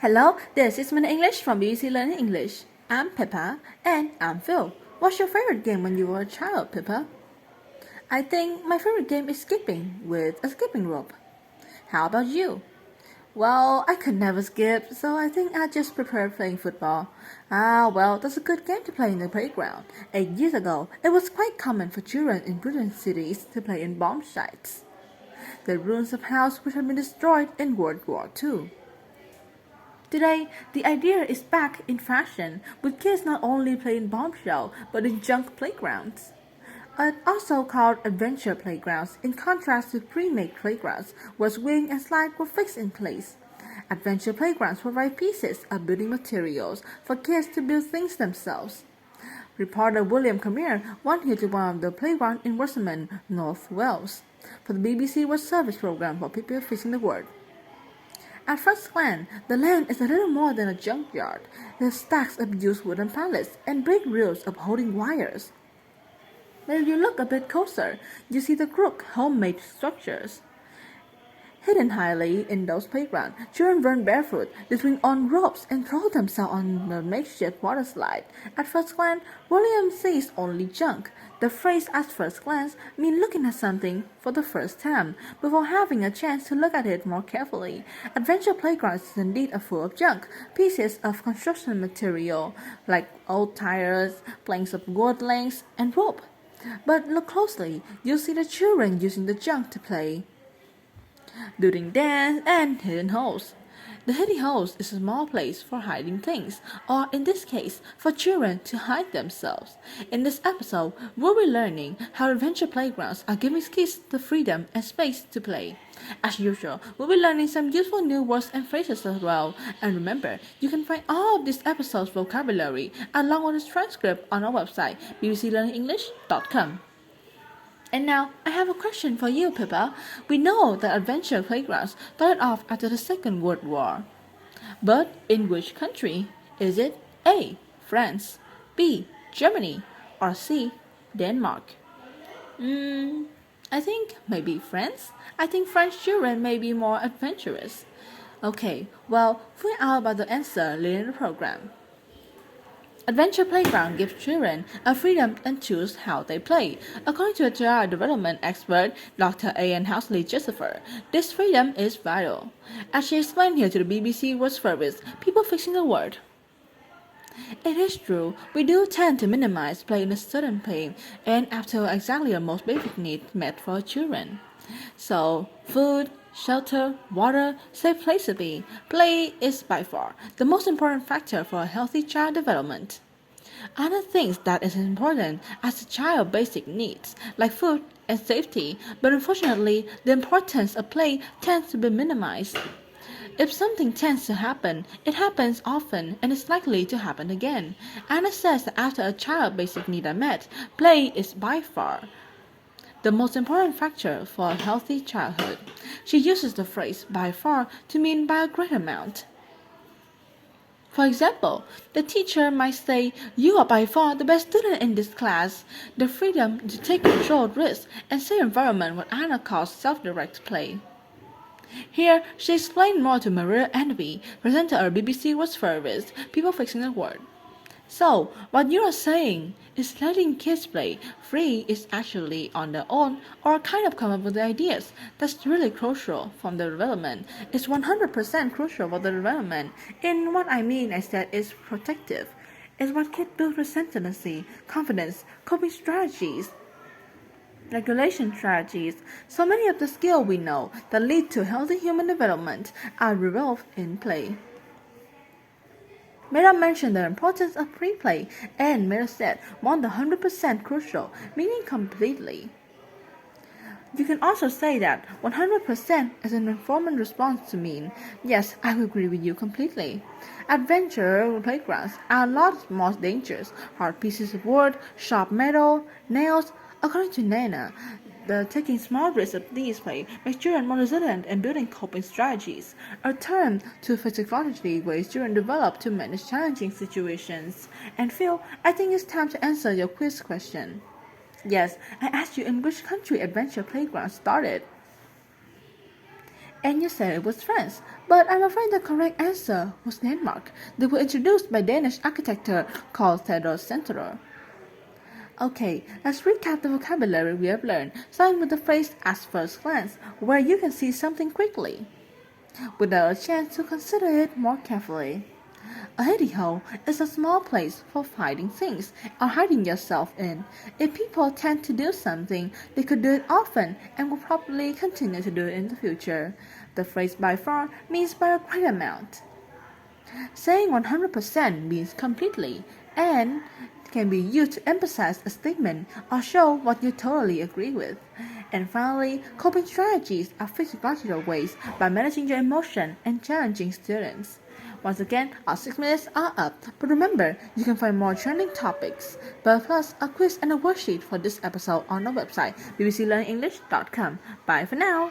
Hello, this is Minute English from BBC Learning English. I'm Pippa and I'm Phil. What's your favorite game when you were a child, Pippa? I think my favorite game is skipping with a skipping rope. How about you? Well, I could never skip, so I think I just prefer playing football. Well, that's a good game to play in the playground. 8 years ago, it was quite common for children in British cities to play in bomb sites, the ruins of houses which had been destroyed in World War II. Today, the idea is back in fashion, with kids not only playing bombshell but in junk playgrounds. Also called adventure playgrounds, in contrast to pre-made playgrounds, where swing and slide were fixed in place. Adventure playgrounds provide pieces of building materials for kids to build things themselves. Reporter William Camille went here to one of the playgrounds in Westmoreland, North Wales, for the BBC World Service program for people facing the world. At first glance, the land is a little more than a junkyard. There's stacks of used wooden pallets and big reels of holding wires. But if you look a bit closer, you see the crooked homemade structures. Hidden highly in those playgrounds, children run barefoot, they swing on ropes and throw themselves on the makeshift water slide. At first glance, William sees only junk. The phrase "at first glance" means looking at something for the first time, before having a chance to look at it more carefully. Adventure playgrounds is indeed full of junk, pieces of construction material, like old tires, planks of wood lengths, and rope. But look closely, you'll see the children using the junk to play, building dams and hidden holes. The hidden holes is a small place for hiding things, or in this case, for children to hide themselves. In this episode, we'll be learning how adventure playgrounds are giving kids the freedom and space to play. As usual, we'll be learning some useful new words and phrases as well. And remember, you can find all of this episode's vocabulary along with its transcript on our website, bbclearningenglish.com. And now, I have a question for you, Pippa. We know that adventure playgrounds started off after the Second World War. But in which country? Is it A. France, B. Germany, or C. Denmark? I think maybe France. I think French children may be more adventurous. Okay, well, find out about the answer later in the program. Adventure playground gives children a freedom and choose how they play. According to a child development expert, Dr. A.N. Housley Josepher, this freedom is vital. As she explained here to the BBC World Service, people fixing the world. It is true, we do tend to minimize play in a certain pain and after exactly the most basic needs met for children. So, food, shelter, water, safe place to be. Play is by far the most important factor for a healthy child development. Other things that is important as a child's basic needs, like food and safety, but unfortunately, the importance of play tends to be minimized. If something tends to happen, it happens often and is likely to happen again. Anna says that after a child's basic needs are met, play is by far the most important factor for a healthy childhood. She uses the phrase by far to mean by a great amount. For example, the teacher might say, "You are by far the best student in this class." The freedom to take controlled risks and safe environment what Anna calls self-direct play. Here, she explained more to Maria Envy, presenter of BBC World Service, People Fixing the World. So, what you are saying is letting kids play free is actually on their own or kind of come up with ideas. That's really crucial from the development. It's 100% crucial for the development. In what I mean is that it's protective. It's what kids build resilience, confidence, coping strategies, regulation strategies. So many of the skills we know that lead to healthy human development are revolved in play. Mera mentioned the importance of pre-play, and Mera said more than 100% crucial, meaning completely. You can also say that 100% is an informed response to mean, yes, I agree with you completely. Adventure playgrounds are a lot more dangerous. Hard pieces of wood, sharp metal, nails. According to Nana, taking small risks of these play makes children more resilient and building coping strategies, a term to physiologically ways children develop to manage challenging situations. And Phil, I think it's time to answer your quiz question. Yes, I asked you in which country adventure playgrounds started. And you said it was France, but I'm afraid the correct answer was Denmark. They were introduced by Danish architect called Theodor Centurer. Okay, let's recap the vocabulary we have learned, starting with the phrase at first glance, where you can see something quickly, without a chance to consider it more carefully. A hidey hole is a small place for hiding things or hiding yourself in. If people tend to do something, they could do it often and will probably continue to do it in the future. The phrase by far means by a great amount. Saying 100% means completely and can be used to emphasize a statement or show what you totally agree with. And finally, coping strategies are physiological ways by managing your emotion and challenging students. Once again, our 6 minutes are up, but remember, you can find more trending topics, plus a quiz and a worksheet for this episode on our website, bbclearningenglish.com. Bye for now!